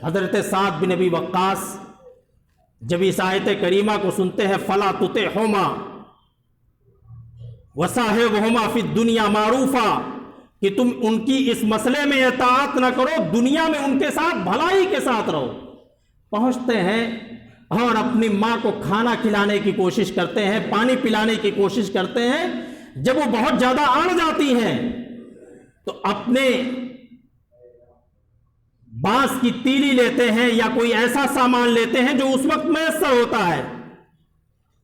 حضرت سعد بن ابی وقاص جب اس آیت کریمہ کو سنتے ہیں فَلَا تُطِعْهُمَا وَصَاحِبْهُمَا فِي الدُّنْيَا مَعْرُوفًا، کہ تم ان کی اس مسئلے میں اطاعت نہ کرو، دنیا میں ان کے ساتھ بھلائی کے ساتھ رہو۔ پہنچتے ہیں اور اپنی ماں کو کھانا کھلانے کی کوشش کرتے ہیں، پانی پلانے کی کوشش کرتے ہیں۔ جب وہ بہت زیادہ اڑ جاتی ہیں تو اپنے بانس کی تیلی لیتے ہیں یا کوئی ایسا سامان لیتے ہیں جو اس وقت میسر ہوتا ہے،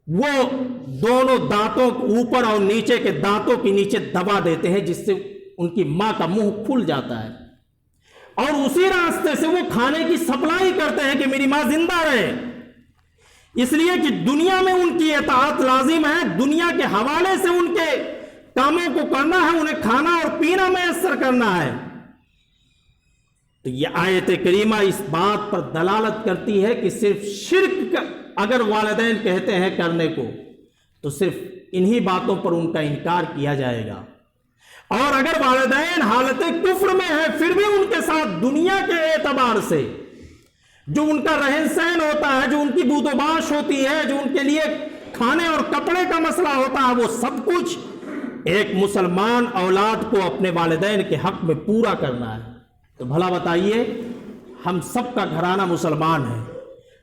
وہ دونوں دانتوں اوپر اور نیچے کے دانتوں کے نیچے دبا دیتے ہیں، جس سے ان کی ماں کا منہ کھل جاتا ہے، اور اسی راستے سے وہ کھانے کی سپلائی کرتے ہیں کہ میری ماں زندہ رہے۔ اس لیے کہ دنیا میں ان کی اطاعت لازم ہے، دنیا کے حوالے سے ان کے کاموں کو کرنا ہے، انہیں کھانا اور پینا میسر کرنا ہے۔ تو یہ آیت کریمہ اس بات پر دلالت کرتی ہے کہ صرف شرک اگر والدین کہتے ہیں کرنے کو تو صرف انہی باتوں پر ان کا انکار کیا جائے گا، اور اگر والدین حالت کفر میں ہیں پھر بھی ان کے ساتھ دنیا کے اعتبار سے جو ان کا رہن سہن ہوتا ہے، جو ان کی بود و باش ہوتی ہے، جو ان کے لیے کھانے اور کپڑے کا مسئلہ ہوتا ہے، وہ سب کچھ ایک مسلمان اولاد کو اپنے والدین کے حق میں پورا کرنا ہے۔ تو بھلا بتائیے، ہم سب کا گھرانہ مسلمان ہے،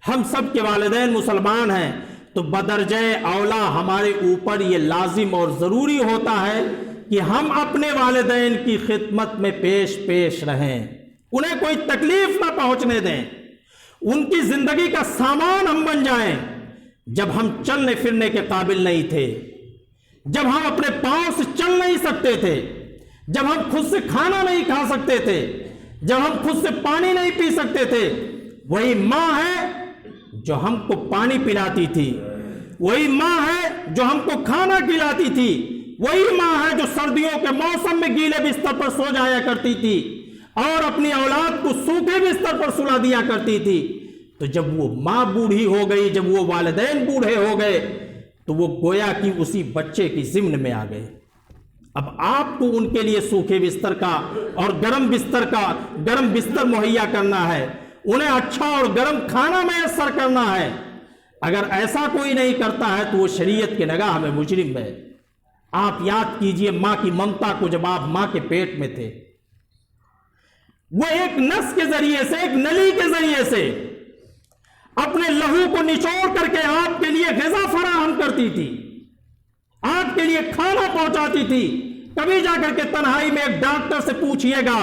ہم سب کے والدین مسلمان ہیں، تو بدرجہ اولا ہمارے اوپر یہ لازم اور ضروری ہوتا ہے کہ ہم اپنے والدین کی خدمت میں پیش رہیں، انہیں کوئی تکلیف نہ پہنچنے دیں، ان کی زندگی کا سامان ہم بن جائیں۔ جب ہم چلنے پھرنے کے قابل نہیں تھے، جب ہم اپنے پاؤں سے چل نہیں سکتے تھے، جب ہم خود سے کھانا نہیں کھا سکتے تھے، جب ہم خود سے پانی نہیں پی سکتے تھے، وہی ماں ہے جو ہم کو پانی پلاتی تھی، وہی ماں ہے جو ہم کو کھانا کھلاتی تھی، وہی ماں ہے جو سردیوں کے موسم میں گیلے بستر پر سو جایا کرتی تھی اور اپنی اولاد کو سوکھے بستر پر سلا دیا کرتی تھی۔ تو جب وہ ماں بوڑھی ہو گئی، جب وہ والدین بوڑھے ہو گئے، تو وہ گویا کہ اسی بچے کی ضمن میں آ گئے۔ اب آپ کو ان کے لیے سوکھے بستر کا اور گرم بستر مہیا کرنا ہے، انہیں اچھا اور گرم کھانا میسر کرنا ہے۔ اگر ایسا کوئی نہیں کرتا ہے تو وہ شریعت کے نگاہ میں مجرم ہے۔ آپ یاد کیجئے ماں کی ممتا کو، جب آپ ماں کے پیٹ میں تھے، وہ ایک نس کے ذریعے سے، ایک نلی کے ذریعے سے اپنے لہو کو نچوڑ کر کے آپ کے لیے غذا فراہم کرتی تھی، آپ کے لیے کھانا پہنچاتی تھی۔ کبھی جا کر کے تنہائی میں ایک ڈاکٹر سے پوچھئے گا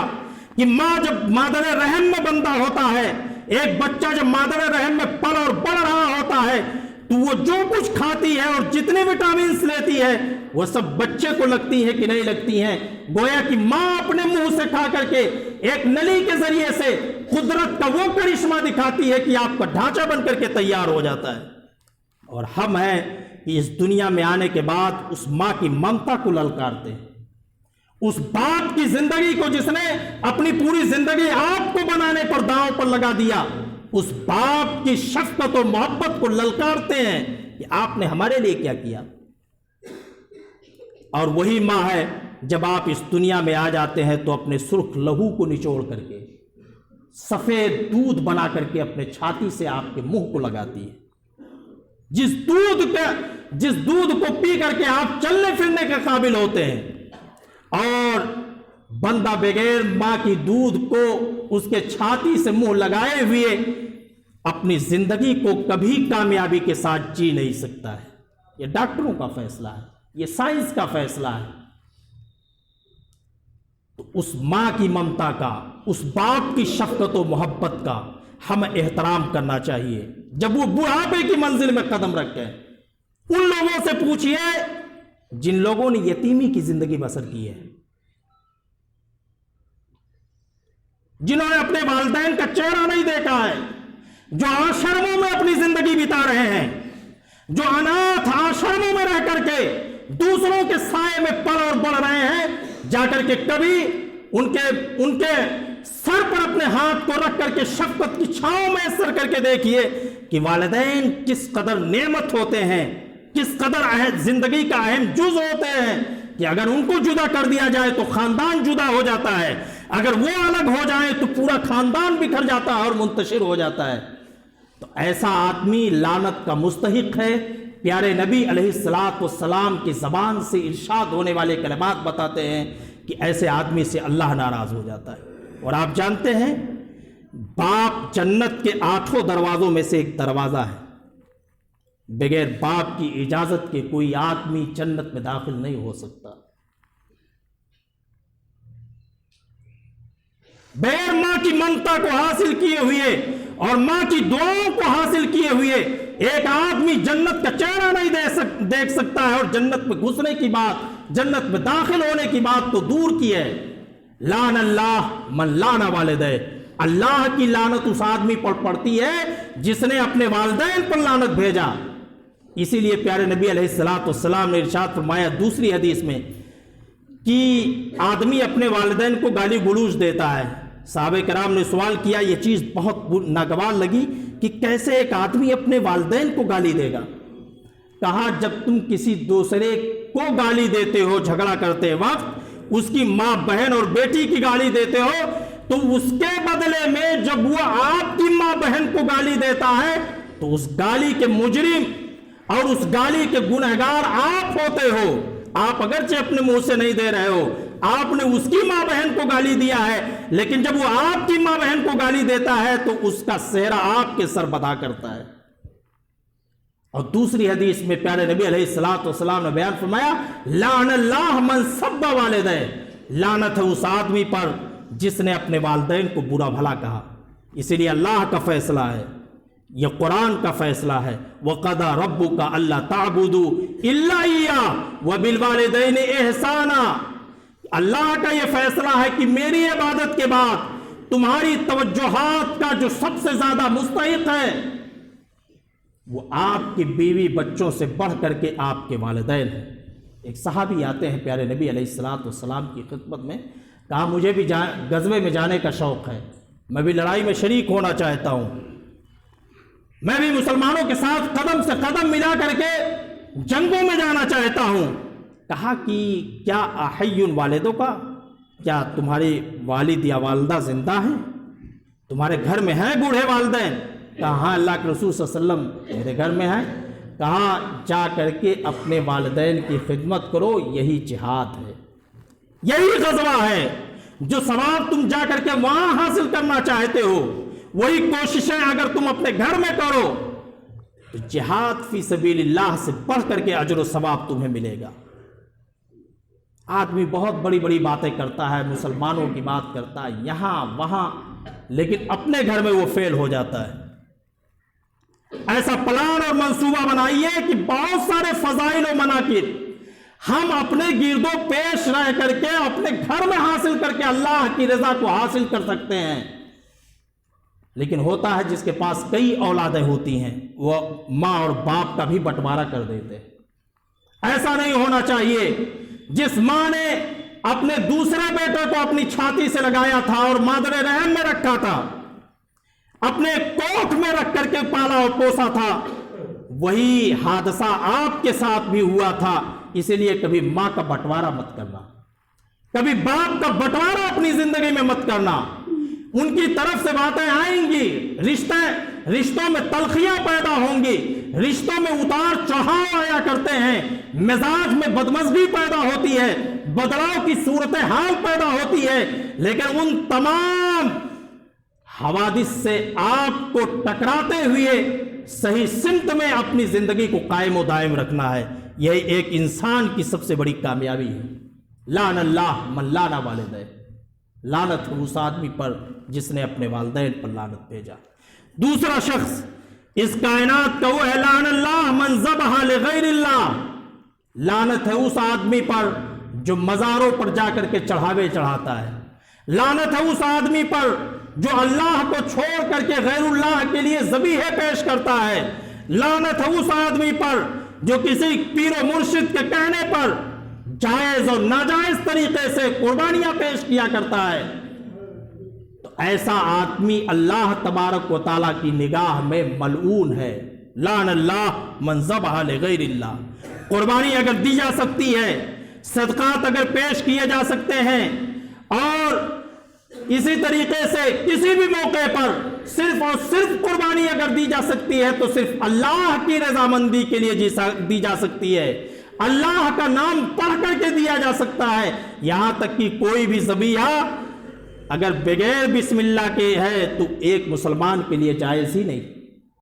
کہ ماں جب مادر رحم میں بندہ ہوتا ہے، ایک بچہ جب مادر رحم میں پل اور بڑھ رہا ہوتا ہے، تو وہ جو کچھ کھاتی ہے اور جتنے وٹامنز لیتی ہے وہ سب بچے کو لگتی ہے کہ نہیں لگتی ہیں؟ گویا کہ ماں اپنے منہ سے کھا کر کے ایک نلی کے ذریعے سے قدرت کا وہ کرشمہ دکھاتی ہے کہ آپ کا ڈھانچہ بن کر کے تیار ہو جاتا ہے۔ اور ہم ہیں کہ اس دنیا میں آنے کے بعد اس ماں کی ممتا کو للکارتے ہیں، اس باپ کی زندگی کو جس نے اپنی پوری زندگی آپ کو بنانے پر داؤں پر لگا دیا، اس باپ کی شفقت و محبت کو للکارتے ہیں کہ آپ نے ہمارے لیے کیا کیا۔ اور وہی ماں ہے جب آپ اس دنیا میں آ جاتے ہیں تو اپنے سرخ لہو کو نچوڑ کر کے سفید دودھ بنا کر کے اپنے چھاتی سے آپ کے منہ کو لگاتی ہے۔ جس دودھ کو پی کر کے آپ چلنے پھرنے کے قابل ہوتے ہیں، اور بندہ بغیر ماں کی دودھ کو اس کے چھاتی سے منہ لگائے ہوئے اپنی زندگی کو کبھی کامیابی کے ساتھ جی نہیں سکتا ہے۔ یہ ڈاکٹروں کا فیصلہ ہے، یہ سائنس کا فیصلہ ہے۔ تو اس ماں کی ممتا کا، اس باپ کی شفقت و محبت کا ہمیں احترام کرنا چاہیے۔ جب وہ بڑھاپے کی منزل میں قدم رکھیں، ان لوگوں سے پوچھئے جن لوگوں نے یتیمی کی زندگی بسر کی ہے، جنہوں نے اپنے والدین کا چہرہ نہیں دیکھا ہے، جو آشرموں میں اپنی زندگی بتا رہے ہیں، جو اناتھ آشرموں میں رہ کر کے دوسروں کے سائے میں پل اور بڑھ رہے ہیں، جا کر کے کبھی ان کے سر پر اپنے ہاتھ کو رکھ کر کے شفقت کی چھاؤں میں سر کر کے دیکھیے کہ والدین کس قدر نعمت ہوتے ہیں، کس قدر زندگی کا اہم جز ہوتے ہیں، کہ اگر ان کو جدا کر دیا جائے تو خاندان جدا ہو جاتا ہے، اگر وہ الگ ہو جائیں تو پورا خاندان بکھر جاتا ہے اور منتشر ہو جاتا ہے۔ تو ایسا آدمی لعنت کا مستحق ہے۔ پیارے نبی علیہ الصلوۃ والسلام کی زبان سے ارشاد ہونے والے کلمات بتاتے ہیں کہ ایسے آدمی سے اللہ ناراض ہو جاتا ہے۔ اور آپ جانتے ہیں باپ جنت کے 8 دروازوں میں سے ایک دروازہ ہے، بغیر باپ کی اجازت کے کوئی آدمی جنت میں داخل نہیں ہو سکتا۔ بغیر ماں کی ممتا کو حاصل کیے ہوئے اور ماں کی دعاؤں کو حاصل کیے ہوئے ایک آدمی جنت کا چہرہ نہیں دیکھ سکتا ہے، اور جنت میں گھسنے کی بات، جنت میں داخل ہونے کی بات تو دور کی ہے۔ لعن اللہ من لعن والدہ، اللہ کی لعنت اس آدمی پر پڑتی ہے جس نے اپنے والدین پر لعنت بھیجا۔ اسی لیے پیارے نبی علیہ الصلوۃ والسلام نے ارشاد فرمایا دوسری حدیث میں کہ آدمی اپنے والدین کو گالی گلوچ دیتا ہے۔ صحابہ کرام نے سوال کیا، یہ چیز بہت ناگوار لگی کہ کیسے ایک آدمی اپنے والدین کو گالی دے گا؟ کہا جب تم کسی دوسرے کو گالی دیتے ہو جھگڑا کرتے وقت، اس کی ماں بہن اور بیٹی کی گالی دیتے ہو، تو اس کے بدلے میں جب وہ آپ کی ماں بہن کو گالی دیتا ہے تو اس گالی کے مجرم اور اس گالی کے گنہگار آپ ہوتے ہو۔ آپ اگرچہ اپنے منہ سے نہیں دے رہے ہو، آپ نے اس کی ماں بہن کو گالی دیا ہے، لیکن جب وہ آپ کی ماں بہن کو گالی دیتا ہے تو اس کا صحرا آپ کے سر بدا کرتا ہے۔ اور دوسری حدیث میں پیارے نبی علیہ الصلوۃ والسلام نے بیان فرمایا لعن اللہ من سب والدہ، لعنت ہے اس آدمی پر جس نے اپنے والدین کو برا بھلا کہا۔ اسی لیے اللہ کا فیصلہ ہے، یہ قرآن کا فیصلہ ہے، وَقَضَىٰ رَبُّكَ أَلَّا تَعْبُدُوا إِلَّا إِيَّاهُ وَبِالْوَالِدَيْنِ إِحْسَانًا۔ اللہ کا یہ فیصلہ ہے کہ میری عبادت کے بعد تمہاری توجہات کا جو سب سے زیادہ مستحق ہے وہ آپ کی بیوی بچوں سے بڑھ کر کے آپ کے والدین ہیں۔ ایک صحابی آتے ہیں پیارے نبی علیہ الصلوۃ والسلام کی خدمت میں، کہا مجھے بھی غزوے میں جانے کا شوق ہے، میں بھی لڑائی میں شریک ہونا چاہتا ہوں، میں بھی مسلمانوں کے ساتھ قدم سے قدم ملا کر کے جنگوں میں جانا چاہتا ہوں۔ کہا کہ کیا احی والدوں کا، کیا تمہارے والد یا والدہ زندہ ہیں؟ تمہارے گھر میں ہیں بوڑھے والدین؟ کہا ہاں اللہ کے رسول صلی اللہ علیہ وسلم میرے گھر میں ہیں۔ کہا جا کر کے اپنے والدین کی خدمت کرو، یہی جہاد ہے، یہی غزوہ ہے، جو ثواب تم جا کر کے وہاں حاصل کرنا چاہتے ہو وہی کوششیں اگر تم اپنے گھر میں کرو تو جہاد فی سبیل اللہ سے بڑھ کر کے اجر و ثواب تمہیں ملے گا۔ آدمی بہت بڑی بڑی باتیں کرتا ہے، مسلمانوں کی بات کرتا ہے یہاں وہاں، لیکن اپنے گھر میں وہ فیل ہو جاتا ہے۔ ایسا پلان اور منصوبہ بنائیے کہ بہت سارے فضائل و مناقب ہم اپنے گرد و پیش رہ کر کے اپنے گھر میں حاصل کر کے اللہ کی رضا کو حاصل کر سکتے ہیں۔ لیکن ہوتا ہے جس کے پاس کئی اولادیں ہوتی ہیں وہ ماں اور باپ کا بھی بٹوارا کر دیتے ہیں۔ ایسا نہیں ہونا چاہیے۔ جس ماں نے اپنے دوسرے بیٹے کو اپنی چھاتی سے لگایا تھا اور مادر رحم میں رکھا تھا، اپنے کوکھ میں رکھ کر کے پالا اور پوسا تھا، وہی حادثہ آپ کے ساتھ بھی ہوا تھا۔ اسی لیے کبھی ماں کا بٹوارا مت کرنا، کبھی باپ کا بٹوارا اپنی زندگی میں مت کرنا۔ ان کی طرف سے باتیں آئیں گی، رشتوں میں تلخیاں پیدا ہوں گی، رشتوں میں اتار چڑھاؤ آیا کرتے ہیں، مزاج میں بدمزگی پیدا ہوتی ہے، بدلاؤ کی صورتحال پیدا ہوتی ہے، لیکن ان تمام حوادث سے آپ کو ٹکراتے ہوئے صحیح سمت میں اپنی زندگی کو قائم و دائم رکھنا ہے۔ یہ ایک انسان کی سب سے بڑی کامیابی ہے۔ لعن اللہ من لعن والدہ، لعنت اس آدمی پر جس نے اپنے والدین پر لعنت بھیجا۔ دوسرا شخص اس کائنات کا وہ ہے لعن اللہ من ذبح لغیر اللہ، لعنت ہے اس آدمی پر جو مزاروں پر جا کر کے چڑھاوے چڑھاتا ہے، لعنت ہے اس آدمی پر جو اللہ کو چھوڑ کر کے غیر اللہ کے لیے ذبیحے پیش کرتا ہے، لعنت ہے اس آدمی پر جو کسی پیر و مرشد کے کہنے پر جائز اور ناجائز طریقے سے قربانیاں پیش کیا کرتا ہے۔ تو ایسا آدمی اللہ تبارک و تعالیٰ کی نگاہ میں ملعون ہے۔ لعن اللہ من ذبح لغیر اللہ۔ قربانی اگر دی جا سکتی ہے، صدقات اگر پیش کیے جا سکتے ہیں، اور اسی طریقے سے کسی بھی موقع پر صرف اور صرف قربانی اگر دی جا سکتی ہے تو صرف اللہ کی رضامندی کے لیے دی جا سکتی ہے، اللہ کا نام پڑھ کر کے دیا جا سکتا ہے۔ یہاں تک کہ کوئی بھی ذبیحہ اگر بغیر بسم اللہ کے ہے تو ایک مسلمان کے لیے جائز ہی نہیں۔